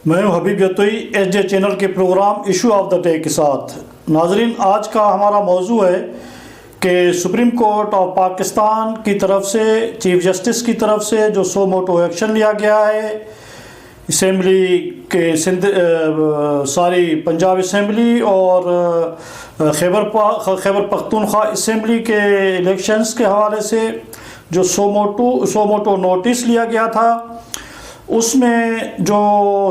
میں ہوں حبیب یتوئی ایس جے چینل کے programme issue of the day کے ساتھ۔ ناظرین، آج کا ہمارا موضوع ہے کہ سپریم کورٹ آف پاکستان کی طرف سے چیف جسٹس کی طرف سے جو سو موٹو ایکشن لیا گیا ہے اسمبلی کے ساری پنجاب اسمبلی اور خیبر پختونخوا اسمبلی کے الیکشنز کے حوالے سے جو سو موٹو نوٹس لیا گیا تھا، اس میں جو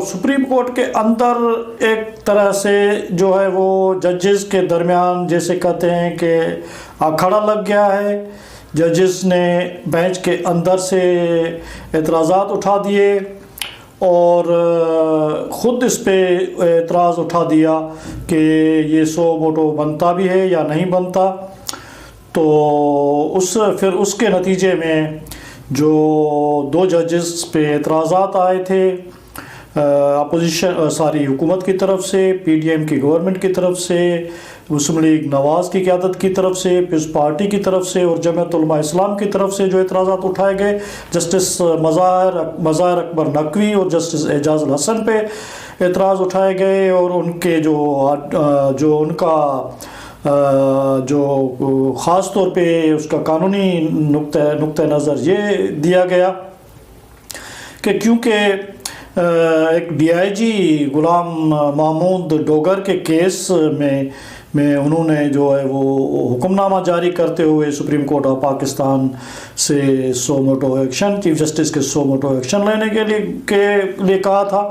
سپریم کورٹ کے اندر ایک طرح سے جو ہے وہ ججز کے درمیان جیسے کہتے ہیں کہ اکھڑا لگ گیا ہے۔ ججز نے بینچ کے اندر سے اعتراضات اٹھا دیے اور خود اس پہ اعتراض اٹھا دیا کہ یہ سو موٹو بنتا بھی ہے یا نہیں بنتا۔ تو پھر اس کے نتیجے میں جو دو ججز پہ اعتراضات آئے تھے حکومت کی طرف سے، پی ڈی ایم کی گورنمنٹ کی طرف سے، مسلم لیگ نواز کی قیادت کی طرف سے، پیپلز پارٹی کی طرف سے اور جمعیت علماء اسلام کی طرف سے جو اعتراضات اٹھائے گئے، جسٹس مظاہر اکبر نقوی اور جسٹس اعجاز الحسن پہ اعتراض اٹھائے گئے اور ان کے جو ان کا جو خاص طور پہ اس کا قانونی نقطہ نظر یہ دیا گیا کہ کیونکہ ایک ڈی آئی جی غلام محمود ڈوگر کے کیس میں انہوں نے جو ہے وہ حکم نامہ جاری کرتے ہوئے سپریم کورٹ آف پاکستان سے سو موٹو ایکشن، چیف جسٹس کے سو موٹو ایکشن لینے کے لیے کہا تھا۔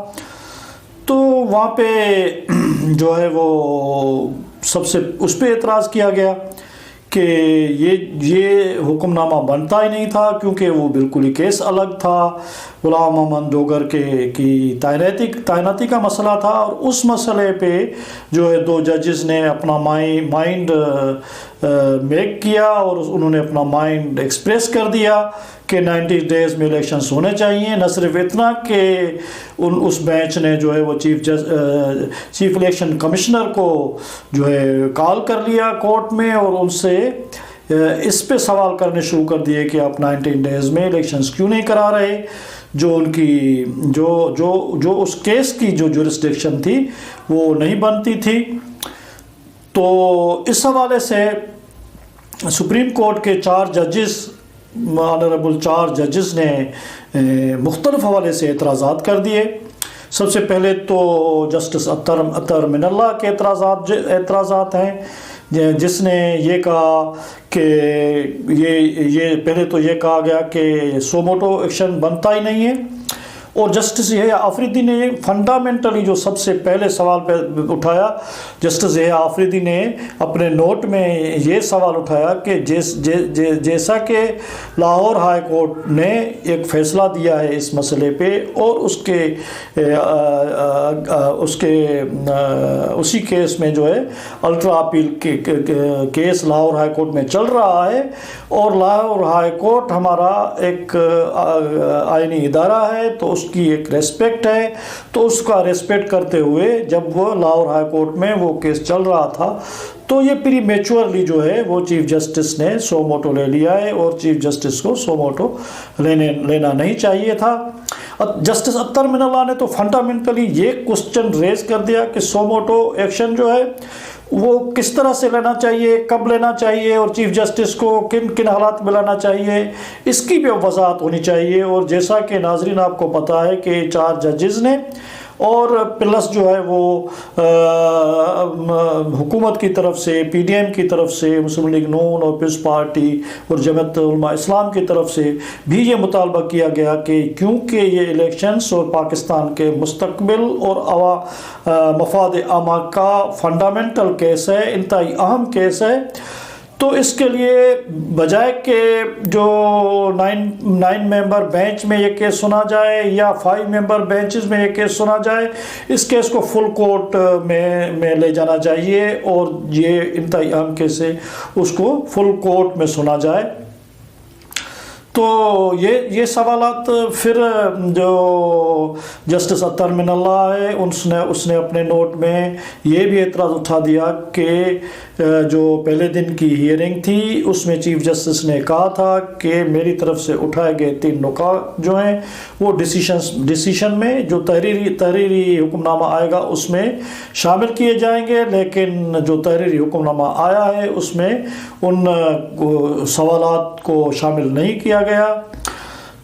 تو وہاں پہ جو ہے وہ سب سے اس پہ اعتراض کیا گیا کہ یہ حکم نامہ بنتا ہی نہیں تھا کیونکہ وہ بالکل ہی کیس الگ تھا، غلام محمد ڈوگر کی تعیناتی کا مسئلہ تھا، اور اس مسئلے پہ جو ہے دو ججز نے اپنا مائنڈ میک کیا اور انہوں نے اپنا مائنڈ ایکسپریس کر دیا کہ 90 ڈیز میں الیکشنز ہونے چاہیے۔ نہ صرف اتنا کہ اس بینچ نے جو ہے وہ چیف الیکشن کمشنر کو جو ہے کال کر لیا کورٹ میں اور ان سے اس پہ سوال کرنے شروع کر دیے کہ آپ 19 ڈیز میں الیکشنز کیوں نہیں کرا رہے، جو ان کی جو اس کیس کی جو جورسڈکشن تھی وہ نہیں بنتی تھی۔ تو اس حوالے سے سپریم کورٹ کے آنریبل 4 ججز نے مختلف حوالے سے اعتراضات کر دیے۔ سب سے پہلے تو جسٹس اطہر من اللہ کے اعتراضات ہیں، جس نے یہ کہا کہ یہ پہلے تو یہ کہا گیا کہ سو موٹو ایکشن بنتا ہی نہیں ہے، اور جسٹس یحییٰ آفریدی نے فنڈامنٹلی جو سب سے پہلے سوال پہ اٹھایا، جسٹس یحییٰ آفریدی نے اپنے نوٹ میں یہ سوال اٹھایا کہ جیسا کہ لاہور ہائی کورٹ نے ایک فیصلہ دیا ہے اس مسئلے پہ اور اسی کیس میں جو ہے ultra appeal case Lahore high court میں چل رہا ہے، اور لاہور ہائی کورٹ ہمارا ایک آئینی ادارہ ہے تو اس کی ایک ریسپیکٹ ہے، تو اس کا ریسپیکٹ کرتے ہوئے جب وہ لاہور ہائی کورٹ میں وہ کیس چل رہا تھا تو یہ پری میچورلی جو ہے وہ چیف جسٹس نے سو موٹو لے لیا ہے، اور چیف جسٹس کو سو موٹو لینا نہیں چاہیے تھا۔ جسٹس اطہر من اللہ نے تو فنڈامنٹلی یہ کوسچن ریز کر دیا کہ سو موٹو ایکشن جو ہے وہ کس طرح سے لینا چاہیے، کب لینا چاہیے، اور چیف جسٹس کو کن حالات میں لینا چاہیے، اس کی بھی وضاحت ہونی چاہیے۔ اور جیسا کہ ناظرین آپ کو پتہ ہے کہ 4 ججز نے اور پلس جو ہے وہ حکومت کی طرف سے، پی ڈی ایم کی طرف سے، مسلم لیگ نون اور پیپلز پارٹی اور جمعیت علماء اسلام کی طرف سے بھی یہ مطالبہ کیا گیا کہ کیونکہ یہ الیکشنز اور پاکستان کے مستقبل اور مفاد عامہ کا فنڈامنٹل کیس ہے، انتہائی اہم کیس ہے، تو اس کے لیے بجائے کہ جو 9 ممبر بینچ میں یہ کیس سنا جائے یا 5 ممبر بینچز میں یہ کیس سنا جائے، اس کیس کو فل کورٹ میں لے جانا چاہیے، اور یہ انتہائی اہم کیس ہے، اس کو فل کورٹ میں سنا جائے۔ تو یہ سوالات پھر جو جسٹس اطہر من اللہ ہے اس نے اپنے نوٹ میں یہ بھی اعتراض اٹھا دیا کہ جو پہلے دن کی ہیئرنگ تھی اس میں چیف جسٹس نے کہا تھا کہ میری طرف سے اٹھائے گئے 3 نکات جو ہیں وہ ڈیسیشن میں جو تحریری حکم نامہ آئے گا اس میں شامل کیے جائیں گے، لیکن جو تحریری حکم نامہ آیا ہے اس میں ان سوالات کو شامل نہیں کیا گیا۔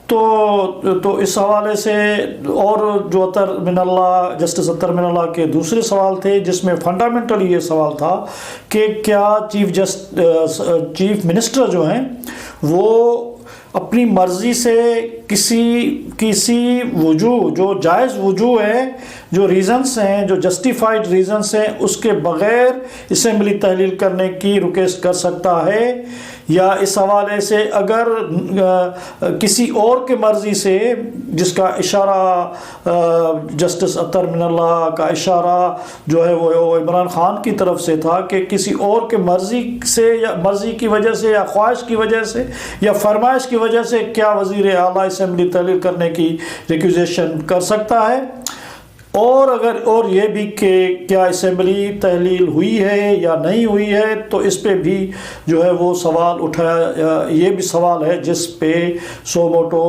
تو اس حوالے سے اور جو جسٹس اطہر من اللہ کے دوسرے سوال تھے جس میں فنڈامنٹلی یہ سوال تھا کہ کیا چیف منسٹر جو ہیں وہ اپنی مرضی سے کسی وجوہ جو جائز وجوہ ہے، جو ریزنز ہیں، جو جسٹیفائڈ ریزنز ہیں، اس کے بغیر اسمبلی تحلیل کرنے کی ریکویسٹ کر سکتا ہے، یا اس حوالے سے اگر کسی اور کے مرضی سے، جس کا اشارہ جسٹس اطہر من اللہ کا اشارہ جو ہے وہ عمران خان کی طرف سے تھا کہ کسی اور کے مرضی سے یا مرضی کی وجہ سے یا خواہش کی وجہ سے یا فرمائش کی وجہ سے کیا وزیر اعلیٰ اسمبلی تحلیل کرنے کی ریکویزیشن کر سکتا ہے، اور یہ بھی کہ کیا اسمبلی تحلیل ہوئی ہے یا نہیں ہوئی ہے، تو اس پہ بھی جو ہے وہ سوال اٹھایا۔ یہ بھی سوال ہے جس پہ سو موٹو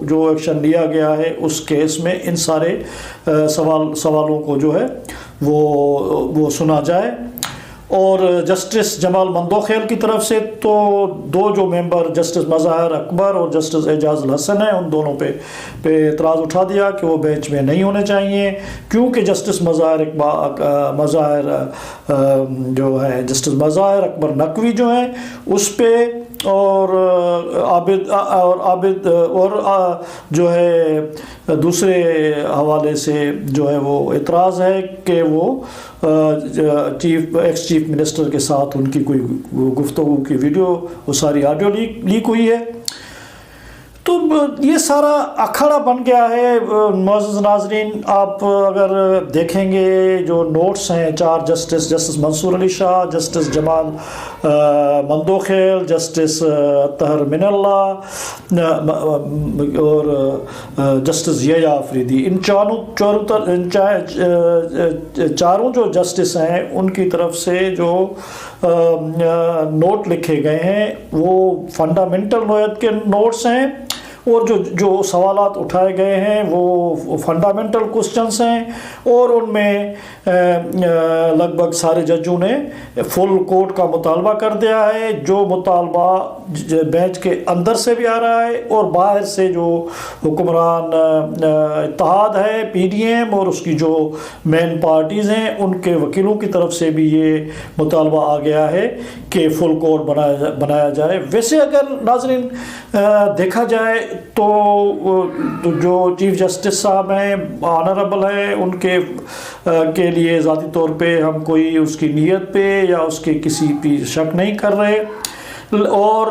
جو ایکشن لیا گیا ہے اس کیس میں ان سارے سوالوں کو جو ہے وہ سنا جائے۔ اور جسٹس جمال مندوخیل کی طرف سے تو 2 جو ممبر جسٹس مظاہر اکبر اور جسٹس اعجاز الحسن ہیں، ان دونوں پہ اعتراض اٹھا دیا کہ وہ بینچ میں نہیں ہونے چاہیے، کیونکہ جسٹس جو ہے جسٹس مظاہر اکبر نقوی جو ہیں اس پہ اور عابد اور جو ہے دوسرے حوالے سے جو ہے وہ اعتراض ہے کہ وہ ایکس چیف منسٹر کے ساتھ ان کی کوئی گفتگو کی ویڈیو، وہ ساری آڈیو لیک ہوئی ہے۔ تو یہ سارا اکھاڑا بن گیا ہے۔ معزز ناظرین، آپ اگر دیکھیں گے جو نوٹس ہیں 4 جسٹس منصور علی شاہ، جسٹس جمال مندوخیل، جسٹس اطہر من اللہ اور جسٹس یحییٰ آفریدی، ان چاروں جو جسٹس ہیں ان کی طرف سے جو نوٹ لکھے گئے ہیں وہ فنڈامنٹل نوعیت کے نوٹس ہیں، اور جو سوالات اٹھائے گئے ہیں وہ فنڈامنٹل کوسچنز ہیں، اور ان میں لگ بھگ سارے ججوں نے فل کوٹ کا مطالبہ کر دیا ہے، جو مطالبہ بینچ کے اندر سے بھی آ رہا ہے اور باہر سے جو حکمران اتحاد ہے PDM اور اس کی جو مین پارٹیز ہیں ان کے وکیلوں کی طرف سے بھی یہ مطالبہ آ گیا ہے کہ فل کوٹ بنایا جائے۔ ویسے اگر ناظرین دیکھا جائے تو جو چیف جسٹس صاحب ہیں آنریبل ہیں، ان کے لیے ذاتی طور پہ ہم کوئی اس کی نیت پہ یا اس کے کسی بھی شک نہیں کر رہے، اور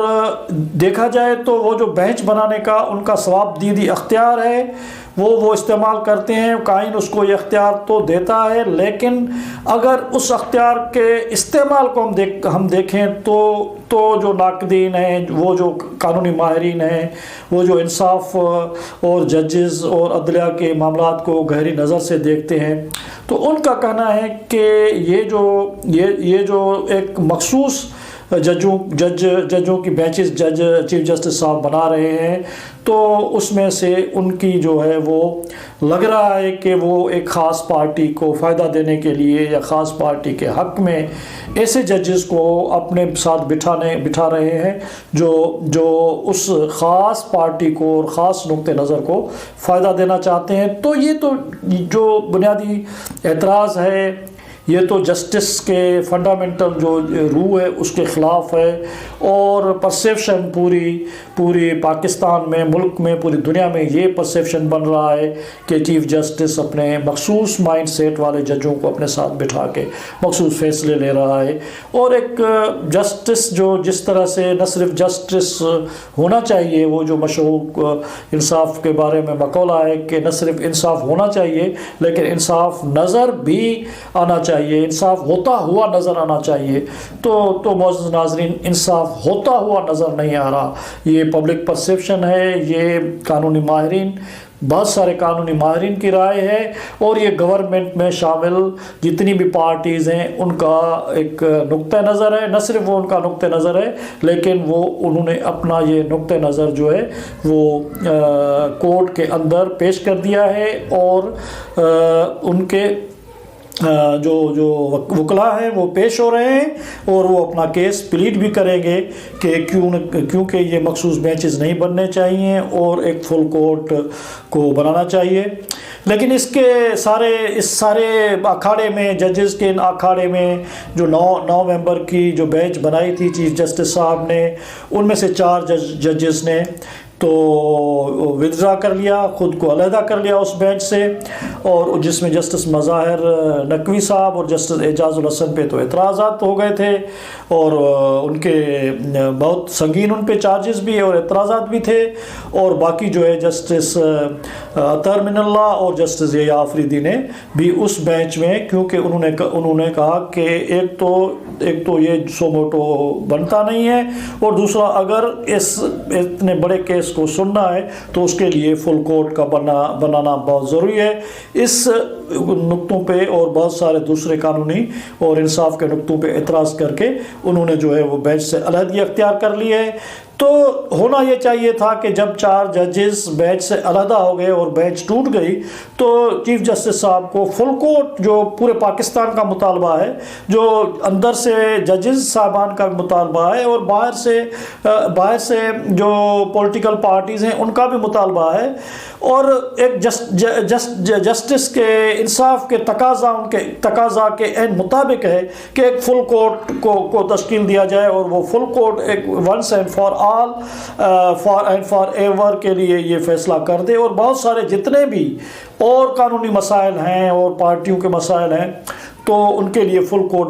دیکھا جائے تو وہ جو بینچ بنانے کا ان کا ثواب دیدی اختیار ہے وہ استعمال کرتے ہیں، قائن اس کو یہ اختیار تو دیتا ہے، لیکن اگر اس اختیار کے استعمال کو ہم دیکھیں تو جو ناقدین ہیں، وہ جو قانونی ماہرین ہیں، وہ جو انصاف اور ججز اور عدلیہ کے معاملات کو گہری نظر سے دیکھتے ہیں، تو ان کا کہنا ہے کہ یہ جو ایک مخصوص ججوں کی بینچز چیف جسٹس صاحب بنا رہے ہیں، تو اس میں سے ان کی جو ہے وہ لگ رہا ہے کہ وہ ایک خاص پارٹی کو فائدہ دینے کے لیے یا خاص پارٹی کے حق میں ایسے ججز کو اپنے ساتھ بٹھا رہے ہیں جو اس خاص پارٹی کو اور خاص نقطہ نظر کو فائدہ دینا چاہتے ہیں۔ تو یہ تو جو بنیادی اعتراض ہے، یہ تو جسٹس کے فنڈامنٹل جو روح ہے اس کے خلاف ہے، اور پرسیپشن پوری پاکستان میں، ملک میں، پوری دنیا میں یہ پرسیپشن بن رہا ہے کہ چیف جسٹس اپنے مخصوص مائنڈ سیٹ والے ججوں کو اپنے ساتھ بٹھا کے مخصوص فیصلے لے رہا ہے، اور ایک جسٹس جو جس طرح سے نہ صرف جسٹس ہونا چاہیے، وہ جو مشہور انصاف کے بارے میں مقولہ ہے کہ نہ صرف انصاف ہونا چاہیے لیکن انصاف نظر بھی آنا چاہیے، چاہیے، انصاف ہوتا ہوا نظر آنا چاہیے، تو معزز ناظرین انصاف ہوتا ہوا نظر نہیں آ رہا۔ یہ پبلک پرسیپشن ہے، یہ قانونی ماہرین، بہت سارے قانونی ماہرین کی رائے ہے، اور یہ گورنمنٹ میں شامل جتنی بھی پارٹیز ہیں ان کا ایک نقطہ نظر ہے۔ نہ صرف وہ ان کا نقطہ نظر ہے، لیکن انہوں نے اپنا یہ نقطہ نظر جو ہے وہ کورٹ کے اندر پیش کر دیا ہے، اور ان کے جو وکلاء ہیں وہ پیش ہو رہے ہیں، اور وہ اپنا کیس پلیڈ بھی کریں گے کہ کیونکہ یہ مخصوص بینچز نہیں بننے چاہیے اور ایک فل کورٹ کو بنانا چاہیے۔ لیکن اس سارے اکھاڑے میں، ججز کے اکھاڑے میں جو 9 ممبر کی جو بینچ بنائی تھی چیف جسٹس صاحب نے، ان میں سے 4 ججز نے تو ودرا کر لیا، خود کو علیحدہ کر لیا اس بینچ سے، اور جس میں جسٹس مظاہر نقوی صاحب اور جسٹس اعجاز الحسن پہ تو اعتراضات ہو گئے تھے، اور ان کے بہت سنگین ان پہ چارجز بھی اور اعتراضات بھی تھے، اور باقی جو ہے جسٹس اطہر من اللہ اور جسٹس یحییٰ آفریدی نے بھی اس بینچ میں، کیونکہ انہوں نے کہا کہ ایک تو یہ سو موٹو بنتا نہیں ہے، اور دوسرا اگر اتنے بڑے کیس کو سننا ہے تو اس کے لیے فل کورٹ کا بنانا بہت ضروری ہے۔ اس نقطوں پہ اور بہت سارے دوسرے قانونی اور انصاف کے نقطوں پہ اعتراض کر کے انہوں نے جو ہے وہ بینچ سے علیحدگی اختیار کر لی ہے۔ تو ہونا یہ چاہیے تھا کہ جب 4 ججز بینچ سے علیحدہ ہو گئے اور بینچ ٹوٹ گئی، تو چیف جسٹس صاحب کو فل کورٹ جو پورے پاکستان کا مطالبہ ہے، جو اندر سے ججز صاحبان کا مطالبہ ہے اور باہر سے جو پولیٹیکل پارٹیز ہیں ان کا بھی مطالبہ ہے، اور ایک جسٹس کے انصاف کے تقاضا کے عین مطابق ہے کہ ایک فل کورٹ کو تشکیل دیا جائے، اور وہ فل کورٹ ایک once and for all forever کے لیے یہ فیصلہ کر دے، اور بہت سارے جتنے بھی اور قانونی مسائل ہیں اور پارٹیوں کے مسائل ہیں تو ان کے لیے فل کورٹ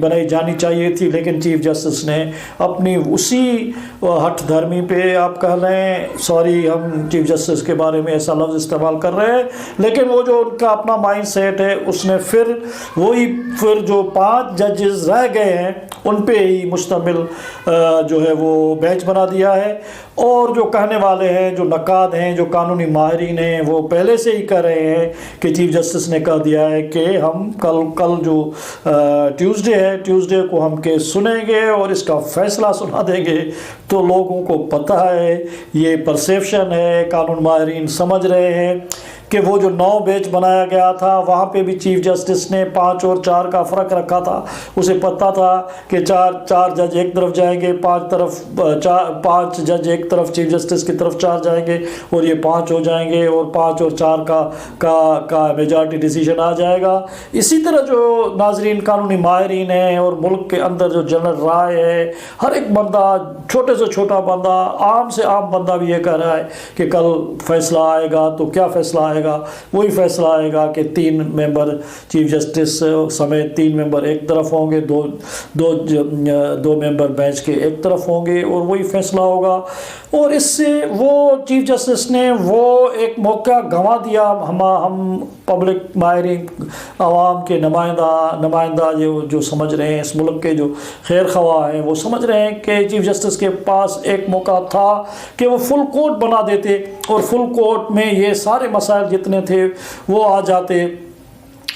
بنائی جانی چاہیے تھی۔ لیکن چیف جسٹس نے اپنی اسی ہٹ دھرمی پہ، آپ کہہ لیں، سوری ہم چیف جسٹس کے بارے میں ایسا لفظ استعمال کر رہے ہیں، لیکن وہ جو ان کا اپنا مائنڈ سیٹ ہے، اس نے پھر جو 5 ججز رہ گئے ہیں ان پہ ہی مشتمل جو ہے وہ بینچ بنا دیا ہے، اور جو کہنے والے ہیں، جو نقاد ہیں، جو قانونی ماہرین ہیں، وہ پہلے سے ہی کہہ رہے ہیں کہ چیف جسٹس نے کہہ دیا ہے کہ ہم کل جو ٹیوزڈے کو ہم کیس سنیں گے اور اس کا فیصلہ سنا دیں گے۔ تو لوگوں کو پتہ ہے، یہ پرسیپشن ہے، قانون ماہرین سمجھ رہے ہیں کہ وہ جو 9 بینچ بنایا گیا تھا وہاں پہ بھی چیف جسٹس نے 5 اور 4 کا فرق رکھا تھا، اسے پتہ تھا کہ 4 جج ایک طرف جائیں گے، 5 جج ایک طرف چیف جسٹس کی طرف 4 جائیں گے، اور یہ 5 ہو جائیں گے، اور 5 اور 4 کا میجارٹی ڈیسیجن آ جائے گا۔ اسی طرح جو ناظرین قانونی ماہرین ہیں اور ملک کے اندر جو جنرل رائے ہے، ہر ایک بندہ، چھوٹے سے چھوٹا بندہ، عام سے عام بندہ بھی یہ کہہ رہا ہے کہ کل فیصلہ آئے گا تو کیا فیصلہ آئے گا؟ وہی فیصلہ آئے گا کہ 3 ممبر چیف جسٹس سمیت 3 ممبر ایک طرف ہوں گے، دو ممبر بینچ کے ایک طرف ہوں گے، اور وہی فیصلہ ہوگا۔ اور اس سے وہ چیف جسٹس نے وہ ایک موقع گنوا دیا۔ ہم پبلک ماہرین، عوام کے نمائندہ جو سمجھ رہے ہیں، اس ملک کے جو خیر خواہ ہیں، وہ سمجھ رہے ہیں کہ چیف جسٹس کے پاس ایک موقع تھا کہ وہ فل کورٹ بنا دیتے، اور فل کورٹ میں یہ سارے مسائل جتنے تھے وہ آ جاتے،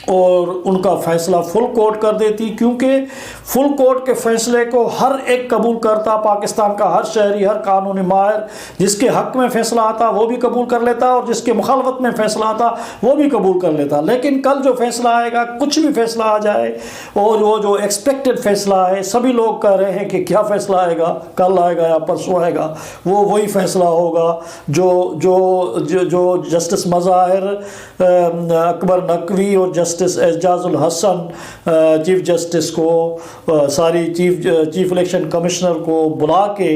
اور ان کا فیصلہ فل کورٹ کر دیتی، کیونکہ فل کورٹ کے فیصلے کو ہر ایک قبول کرتا، پاکستان کا ہر شہری، ہر قانونی ماہر جس کے حق میں فیصلہ آتا وہ بھی قبول کر لیتا، اور جس کے مخالفت میں فیصلہ آتا وہ بھی قبول کر لیتا۔ لیکن کل جو فیصلہ آئے گا، کچھ بھی فیصلہ آ جائے، اور وہ جو ایکسپیکٹڈ فیصلہ ہے، سبھی لوگ کہہ رہے ہیں کہ کیا فیصلہ آئے گا، کل آئے گا یا پرسوں آئے گا، وہی فیصلہ ہوگا جو جسٹس مظاہر اکبر نقوی اور جسٹس اعجاز الحسن چیف جسٹس کو، ساری چیف الیکشن کمشنر کو بلا کے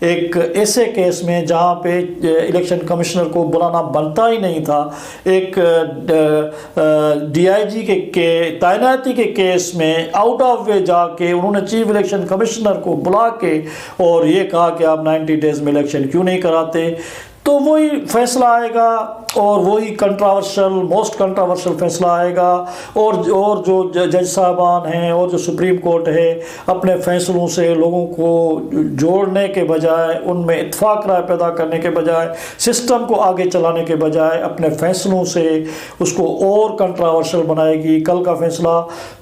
ایک ایسے کیس میں جہاں پہ الیکشن کمشنر کو بلانا بنتا ہی نہیں تھا، ایک ڈی آئی جی کے تعیناتی کے کیس میں آؤٹ آف وے جا کے انہوں نے چیف الیکشن کمشنر کو بلا کے اور یہ کہا کہ آپ 90 ڈیز میں الیکشن کیوں نہیں کراتے۔ تو وہی فیصلہ آئے گا اور وہی موسٹ کنٹراورشل فیصلہ آئے گا، اور جو جج صاحبان ہیں اور جو سپریم کورٹ ہے اپنے فیصلوں سے لوگوں کو جوڑنے کے بجائے، ان میں اتفاق رائے پیدا کرنے کے بجائے، سسٹم کو آگے چلانے کے بجائے اپنے فیصلوں سے اس کو اور کنٹراورشل بنائے گی۔ کل کا فیصلہ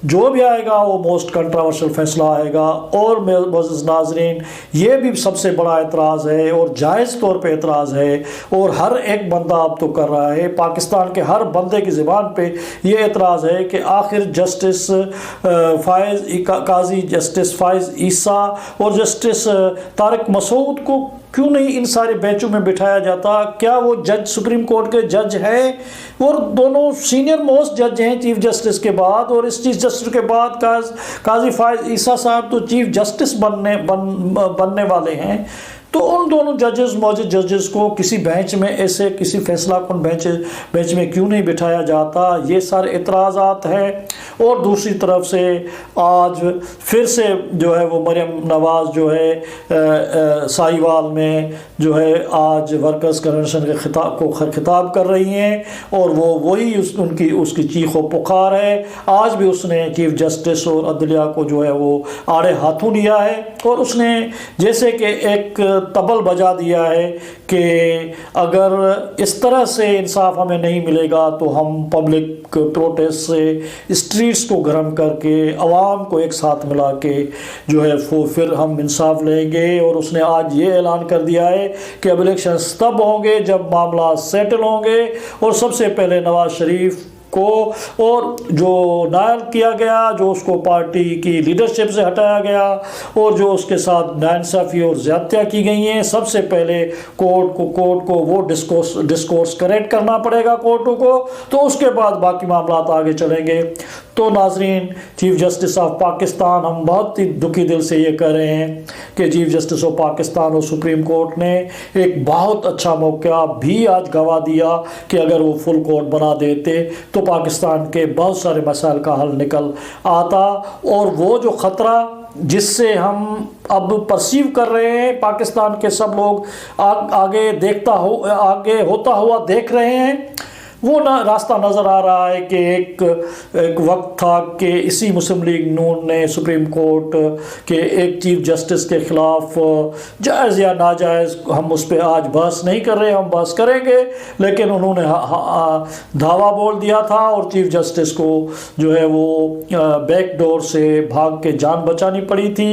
جو بھی آئے گا وہ موسٹ کنٹراورشل فیصلہ آئے گا۔ اور معزز ناظرین، یہ بھی سب سے بڑا اعتراض ہے اور جائز طور پہ اعتراض ہے، اور ہر ایک بندہ اب تو کر رہا ہے، پاکستان کے ہر بندے کی زبان پہ یہ اعتراض ہے کہ آخر جسٹس قاضی جسٹس فائز عیسیٰ اور جسٹس طارق مسعود کو کیوں نہیں ان سارے بینچوں میں بٹھایا جاتا؟ کیا وہ جج سپریم کورٹ کے جج ہیں؟ اور دونوں سینئر موسٹ جج ہیں چیف جسٹس کے بعد، اور اس چیف جسٹس کے بعد قاضی فائز عیسیٰ صاحب تو چیف جسٹس بننے والے ہیں۔ تو ان دونوں موجود ججز کو کسی بینچ میں، ایسے کسی فیصلہ کن بینچ میں کیوں نہیں بٹھایا جاتا؟ یہ سارے اعتراضات ہیں۔ اور دوسری طرف سے آج پھر سے جو ہے وہ مریم نواز جو ہے سائیوال میں جو ہے آج ورکرز کنونشن کے خطاب کر رہی ہیں، اور وہ وہی اس کی چیخ و پکار ہے۔ آج بھی اس نے چیف جسٹس اور عدلیہ کو جو ہے وہ آڑے ہاتھوں لیا ہے، اور اس نے جیسے کہ ایک طبل بجا دیا ہے کہ اگر اس طرح سے انصاف ہمیں نہیں ملے گا تو ہم پبلک پروٹیسٹ سے اسٹریٹس کو گرم کر کے عوام کو ایک ساتھ ملا کے جو ہے وہ پھر ہم انصاف لیں گے۔ اور اس نے آج یہ اعلان کر دیا ہے کہ اب الیکشنز تب ہوں گے جب معاملات سیٹل ہوں گے، اور سب سے پہلے نواز شریف کو اور جو نائل کیا گیا، جو اس کو پارٹی کی لیڈرشپ سے ہٹایا گیا، اور جو اس کے ساتھ ناانصافی اور زیادتیاں کی گئی ہیں، سب سے پہلے کورٹ کو وہ ڈسکورس کریکٹ کرنا پڑے گا کورٹوں کو، تو اس کے بعد باقی معاملات آگے چلیں گے۔ تو ناظرین، چیف جسٹس آف پاکستان، ہم بہت ہی دکھی دل سے یہ کہہ رہے ہیں کہ چیف جسٹس آف پاکستان اور سپریم کورٹ نے ایک بہت اچھا موقع بھی آج گنوا دیا کہ اگر وہ فل کورٹ بنا دیتے تو پاکستان کے بہت سارے مسائل کا حل نکل آتا۔ اور وہ جو خطرہ جس سے ہم اب پرسیو کر رہے ہیں، پاکستان کے سب لوگ آگے ہوتا ہوا دیکھ رہے ہیں، وہ راستہ نظر آ رہا ہے کہ ایک وقت تھا کہ اسی مسلم لیگ نون نے سپریم کورٹ کے ایک چیف جسٹس کے خلاف جائز یا ناجائز، ہم اس پہ آج بحث نہیں کر رہے، ہم بحث کریں گے، لیکن انہوں نے دھاوا بول دیا تھا اور چیف جسٹس کو جو ہے وہ بیک ڈور سے بھاگ کے جان بچانی پڑی تھی۔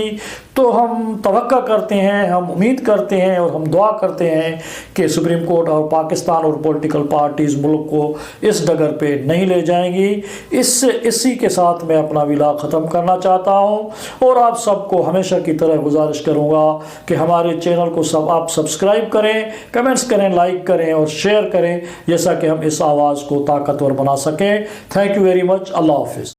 تو ہم توقع کرتے ہیں، ہم امید کرتے ہیں اور ہم دعا کرتے ہیں کہ سپریم کورٹ اور پاکستان اور پولیٹیکل پارٹیز ملک کو اس ڈگر پہ نہیں لے جائیں گی۔ اسی کے ساتھ میں اپنا ویلا ختم کرنا چاہتا ہوں، اور آپ سب کو ہمیشہ کی طرح گزارش کروں گا کہ ہمارے چینل کو آپ سبسکرائب کریں، کمنٹس کریں، لائک کریں اور شیئر کریں، جیسا کہ ہم اس آواز کو طاقتور بنا سکیں۔ Thank you very much. Allah حافظ۔